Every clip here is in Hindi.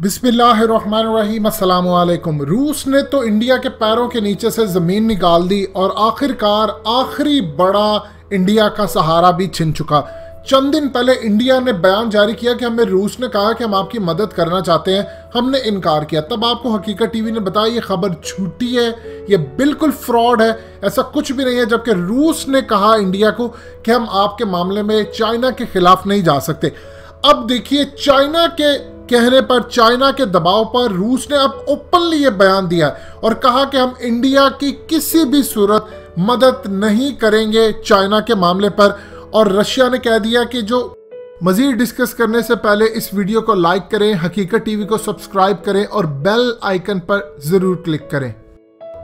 बिस्मिल्लाहिर्रहमानिर्रहीम अस्सलाम वालेकुम। रूस ने तो इंडिया के पैरों के नीचे से ज़मीन निकाल दी और आखिरकार आखिरी बड़ा इंडिया का सहारा भी छिन चुका। चंद दिन पहले इंडिया ने बयान जारी किया कि हमें रूस ने कहा कि हम आपकी मदद करना चाहते हैं, हमने इनकार किया। तब आपको हकीकत टीवी ने बताया ये खबर झूठी है, ये बिल्कुल फ्रॉड है, ऐसा कुछ भी नहीं है। जबकि रूस ने कहा इंडिया को कि हम आपके मामले में चाइना के खिलाफ नहीं जा सकते। अब देखिए, चाइना के कहने पर, चाइना के दबाव पर रूस ने अब ओपनली ये बयान दिया और कहा कि हम इंडिया की किसी भी सूरत मदद नहीं करेंगे चाइना के मामले पर। और रशिया ने कह दिया कि जो मजीद डिस्कस करने से पहले इस वीडियो को लाइक करें, हकीकत टीवी को सब्सक्राइब करें और बेल आइकन पर जरूर क्लिक करें।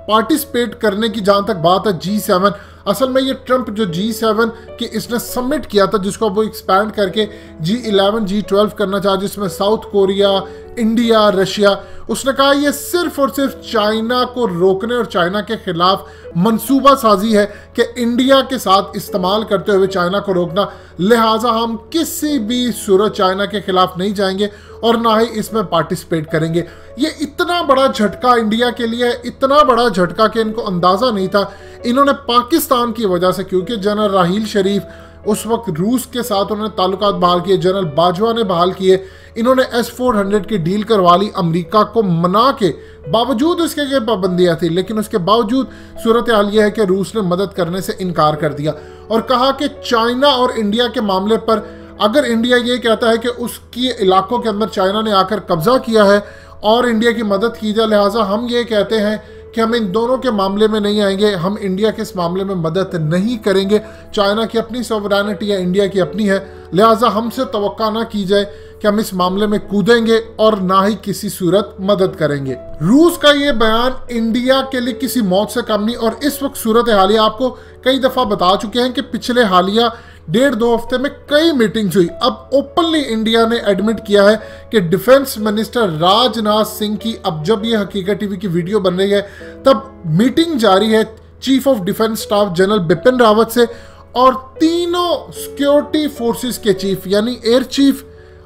पार्टिसिपेट करने की जहां तक बात है G7, असल में ये ट्रंप जो G7 की इसने सबमिट किया था, जिसको वो एक्सपैंड करके G11 G12 करना चाहा, जिसमें साउथ कोरिया, इंडिया, रशिया, उसने कहा ये सिर्फ और सिर्फ चाइना को रोकने और चाइना के खिलाफ मंसूबा साजी है कि इंडिया के साथ इस्तेमाल करते हुए चाइना को रोकना। लिहाजा हम किसी भी सूरत चाइना के खिलाफ नहीं जाएंगे और ना ही इसमें पार्टिसिपेट करेंगे। ये इतना बड़ा झटका इंडिया के लिए है, इतना बड़ा झटका कि इनको अंदाजा नहीं था। इन्होंने पाकिस्तान की वजह से, क्योंकि जनरल राहील शरीफ उस वक्त रूस के साथ उन्होंने ताल्लुकात बहाल किए, जनरल बाजवा ने बहाल किए, इन्होंने S-400 की डील करवा ली अमेरिका को मना के। बावजूद इसके कि पाबंदियां थी, लेकिन उसके बावजूद सूरत हाल यह है कि रूस ने मदद करने से इनकार कर दिया और कहा कि चाइना और इंडिया के मामले पर अगर इंडिया ये कहता है कि उसकी इलाकों के अंदर चाइना ने आकर कब्जा किया है और इंडिया की मदद की जाए, लिहाजा हम ये कहते हैं कि हम इन दोनों के मामले में नहीं आएंगे, हम इंडिया के इस मामले में मदद नहीं करेंगे। चाइना की अपनी सॉवरेनिटी है, इंडिया की अपनी है, लिहाजा हमसे तवक्का ना की जाए कि हम इस मामले में कूदेंगे और ना ही किसी सूरत मदद करेंगे। रूस का ये बयान इंडिया के लिए किसी मौत से कम नहीं। और इस वक्त सूरत हालिया आपको कई दफा बता चुके हैं कि पिछले हालिया 1.5-2 हफ्ते में कई मीटिंग्स हुई। अब ओपनली इंडिया ने एडमिट किया है कि डिफेंस मिनिस्टर राजनाथ सिंह की, अब जब ये हकीकत टीवी की वीडियो बन रही है तब मीटिंग जारी है chief of defence staff general Bipin Rawat से और तीनों सिक्योरिटी फोर्सेस के चीफ, यानी एयर चीफ,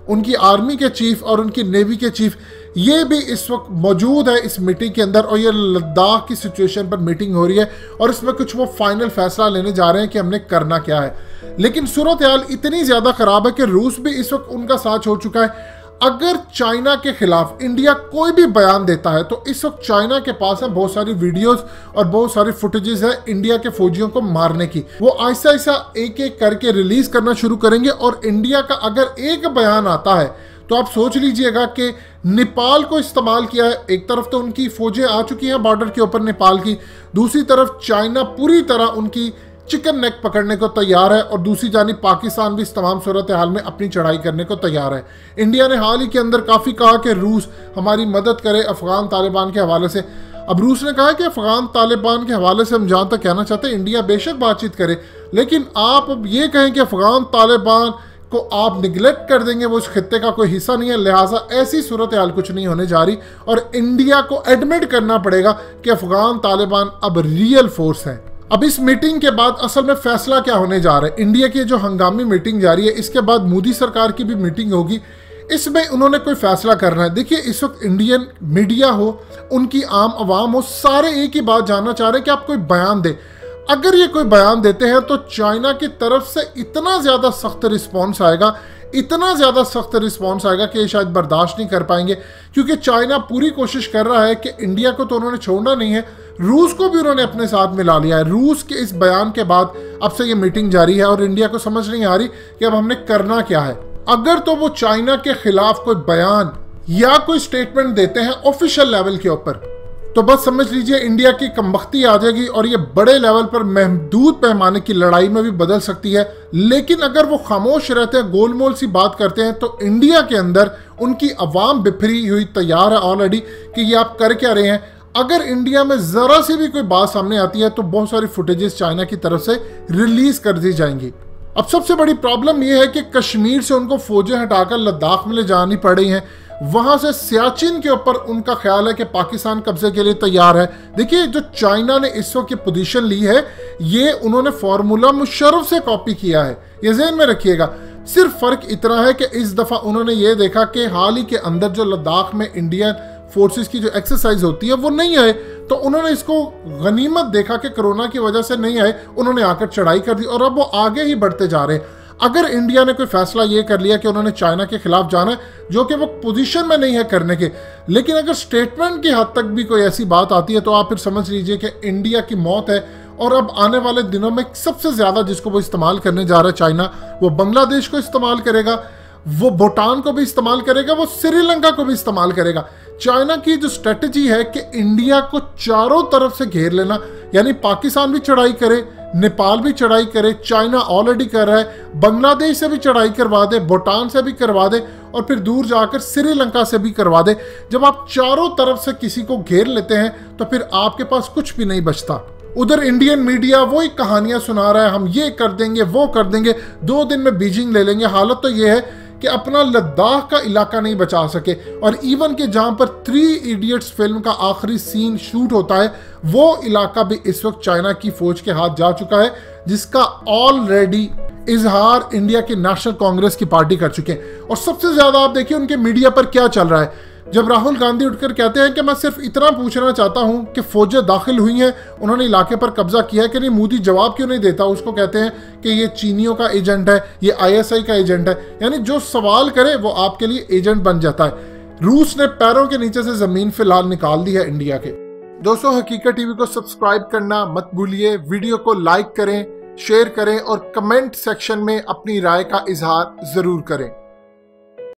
उनकी आर्मी के चीफ और उनकी नेवी के चीफ, ये भी इस वक्त मौजूद है इस मीटिंग के अंदर। और ये लद्दाख की सिचुएशन पर मीटिंग हो रही है और इसमें कुछ वो फाइनल फैसला लेने जा रहे हैं कि हमने करना क्या है। लेकिन सूरत हाल इतनी ज्यादा खराब है कि रूस भी इस वक्त उनका साथ छोड़ चुका है। अगर चाइना के खिलाफ इंडिया कोई भी बयान देता है तो इस वक्त चाइना के पास है बहुत सारी वीडियोस और बहुत सारी फुटेजेस है इंडिया के फौजियों को मारने की। वो ऐसा ऐसा एक एक करके रिलीज करना शुरू करेंगे और इंडिया का अगर एक बयान आता है तो आप सोच लीजिएगा कि नेपाल को इस्तेमाल किया है। एक तरफ तो उनकी फौजें आ चुकी हैं बॉर्डर के ऊपर नेपाल की, दूसरी तरफ चाइना पूरी तरह उनकी चिकन नेक पकड़ने को तैयार है और दूसरी जानिब पाकिस्तान भी इस तमाम सूरत हाल में अपनी चढ़ाई करने को तैयार है। इंडिया ने हाल ही के अंदर काफ़ी कहा कि रूस हमारी मदद करे अफगान तालिबान के हवाले से। अब रूस ने कहा कि अफगान तालिबान के हवाले से हम जहाँ तक कहना चाहते हैं इंडिया बेशक बातचीत करे, लेकिन आप अब ये कहें कि अफगान तालिबान को आप निगलेक्ट कर देंगे, वो इस खित्ते का कोई हिस्सा नहीं है। लिहाजा ऐसी सूरत हाल कुछ नहीं होने जा रही और इंडिया को एडमिट करना पड़ेगा कि अफगान तालिबान अब रियल फोर्स है। अब इस मीटिंग के बाद असल में फैसला क्या होने जा रहा है? इंडिया की जो हंगामी मीटिंग जारी है, इसके बाद मोदी सरकार की भी मीटिंग होगी, इसमें उन्होंने कोई फैसला करना है। देखिए, इस वक्त इंडियन मीडिया हो, उनकी आम आवाम हो, सारे एक ही बात जानना चाह रहे हैं कि आप कोई बयान दें। अगर ये कोई बयान देते हैं तो चाइना की तरफ से इतना ज़्यादा सख्त रिस्पॉन्स आएगा, इतना ज़्यादा सख्त रिस्पॉन्स आएगा कि ये शायद बर्दाश्त नहीं कर पाएंगे, क्योंकि चाइना पूरी कोशिश कर रहा है कि इंडिया को तो उन्होंने छोड़ना नहीं है, रूस को भी उन्होंने अपने साथ मिला लिया है। रूस के इस बयान के बाद अब से ये मीटिंग जारी है और इंडिया को समझ नहीं आ रही कि अब हमने करना क्या है। अगर तो वो चाइना के खिलाफ कोई बयान या कोई स्टेटमेंट देते हैं ऑफिशियल लेवल के ऊपर, तो बस समझ लीजिए इंडिया की कमबख्ती आ जाएगी और ये बड़े लेवल पर महदूद पैमाने की लड़ाई में भी बदल सकती है। लेकिन अगर वो खामोश रहते हैं, गोलमोल सी बात करते हैं, तो इंडिया के अंदर उनकी अवाम बिफरी हुई तैयार है ऑलरेडी कि ये आप कर क्या रहे हैं। अगर इंडिया में जरा सी भी कोई बात सामने आती है तो बहुत सारी फुटेजेस चाइना की तरफ से रिलीज कर दी जाएंगी। अब सबसे बड़ी प्रॉब्लम यह है कि कश्मीर से उनको फौजें हटाकर लद्दाख में ले जानी पड़ रही हैं। वहां से सियाचिन के ऊपर उनका ख्याल है कि पाकिस्तान कब्जे के लिए तैयार है। देखिए, जो चाइना ने इस वक्त पोजीशन ली है, ये उन्होंने फार्मूला मुशर्रफ से कॉपी किया है, ये ज़हन में रखिएगा। सिर्फ फर्क इतना है कि इस दफा उन्होंने ये देखा कि हाल ही के अंदर जो लद्दाख में इंडियन फोर्सेस की जो एक्सरसाइज होती है वो नहीं आए, तो उन्होंने इसको गनीमत देखा कि कोरोना की वजह से नहीं आए, उन्होंने आकर चढ़ाई कर दी और अब वो आगे ही बढ़ते जा रहे हैं। अगर इंडिया ने कोई फैसला ये कर लिया कि उन्होंने चाइना के खिलाफ जाना है, जो कि वो पोजीशन में नहीं है करने के, लेकिन अगर स्टेटमेंट की हद तक भी कोई ऐसी बात आती है तो आप फिर समझ लीजिए कि इंडिया की मौत है। और अब आने वाले दिनों में सबसे ज्यादा जिसको वो इस्तेमाल करने जा रहा है चाइना, वो बांग्लादेश को इस्तेमाल करेगा, वो भूटान को भी इस्तेमाल करेगा, वो श्रीलंका को भी इस्तेमाल करेगा। चाइना की जो स्ट्रेटजी है कि इंडिया को चारों तरफ से घेर लेना, यानी पाकिस्तान भी चढ़ाई करे, नेपाल भी चढ़ाई करे, चाइना ऑलरेडी कर रहा है, बांग्लादेश से भी चढ़ाई करवा दे, भूटान से भी करवा दे और फिर दूर जाकर श्रीलंका से भी करवा दे। जब आप चारों तरफ से किसी को घेर लेते हैं तो फिर आपके पास कुछ भी नहीं बचता। उधर इंडियन मीडिया वही कहानियां सुना रहा है, हम ये कर देंगे वो कर देंगे, 2 दिन में बीजिंग ले लेंगे। हालत तो ये है कि अपना लद्दाख का इलाका नहीं बचा सके, और इवन के जहां पर 3 इडियट्स फिल्म का आखिरी सीन शूट होता है वो इलाका भी इस वक्त चाइना की फौज के हाथ जा चुका है, जिसका ऑलरेडी इजहार इंडिया की नेशनल कांग्रेस की पार्टी कर चुके हैं। और सबसे ज्यादा आप देखिए उनके मीडिया पर क्या चल रहा है। जब राहुल गांधी उठकर कहते हैं कि मैं सिर्फ इतना पूछना चाहता हूं कि फौजें दाखिल हुई हैं, उन्होंने इलाके पर कब्जा किया है कि नहीं, मोदी जवाब क्यों नहीं देता। उसको कहते हैं कि ये चीनियों का एजेंट है, ये ISI का एजेंट है, यानी जो सवाल करे वो आपके लिए एजेंट बन जाता है। रूस ने पैरों के नीचे से जमीन फिलहाल निकाल दी है इंडिया के। दोस्तों, हकीकत टीवी को सब्सक्राइब करना मत भूलिए, वीडियो को लाइक करें, शेयर करें और कमेंट सेक्शन में अपनी राय का इजहार जरूर करें।